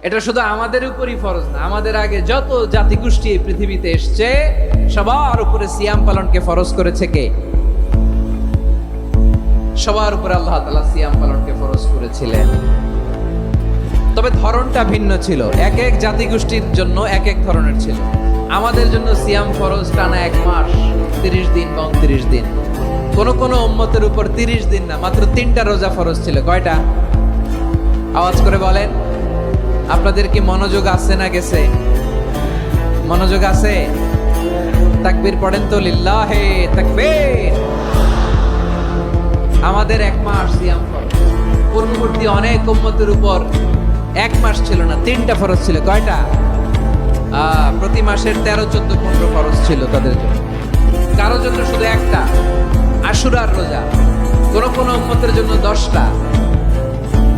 এটা শুধু আমাদের উপরই ফরজ না, আমাদের আগে যত জাতিগোষ্ঠী এই পৃথিবীতে এসছে সবার উপরে সিয়াম পালনকে ফরজ করেছে কে? সবার উপরে আল্লাহ তাআলা সিয়াম পালনকে ফরজ করেছিলেন। তবে ধরনটা ভিন্ন ছিল, এক এক জাতিগোষ্ঠীর জন্য এক এক ধরনের ছিল। আমাদের জন্য সিয়াম ফরজ টানা 1 মাস 30 দিন বা 29 দিন। কোন কোন উম্মতের উপর 30 দিন না, মাত্র 3টা রোজা ফরজ ছিল। কয়টা? আওয়াজ করে বলেন। আপনাদের কি মনোযোগ আছে না গেছে? মনোযোগ আছে? তাকবীর পড়েন তো, লিল্লাহে তাকবীর। আমাদের 1 মাস সিয়াম ফরজ। পূর্ববর্তী অনেক উম্মতের উপর 1 মাস ছিল না, 3টা ফরজ ছিল। কয়টা? প্রতি মাসের 13, 14, 15 ফরজ ছিল তাদের জন্য। কারোর জন্য শুধু একটা, আশুরার রোজা। কোন কোন উম্মতের জন্য 10টা।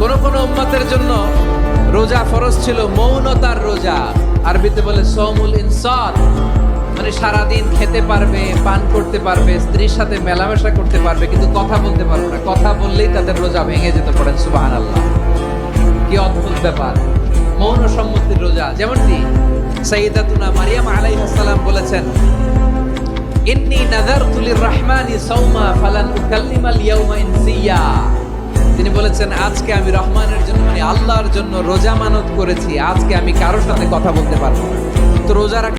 কোন কোন উম্মতের জন্য রোজা ফরজ ছিল মৌনতার রোজা, আরবিতে বলে সৌমুল ইনসাত, মানে সারাদিন খেতে পারবে, পান করতে পারবে, স্ত্রীর সাথে মেলামেশা করতে পারবে, কিন্তু কথা বলতে পারবে না। কথা বললেই তাদের রোজা ভেঙে যেতে পারে। সুবহানাল্লাহ, কি অদ্ভুত ব্যাপার! মৌন সম্মতির রোজা। যেমনটি সাইয়্যিদাতুনা মারিয়াম আলাইহিস সালাম বলেছেন, ইন্নী নাযারতু লির-রাহমানি সাওমা ফালান উকাল্লিমাল ইয়াওমা ইনসিয়া। তিনি বলেছেন, আজকে আমি রহমানের জন্য, মানে আল্লাহর জন্য রোজা মানত করেছি, আজকে আমি কারোর সাথে কথা বলতে পারবো না। তো রোজা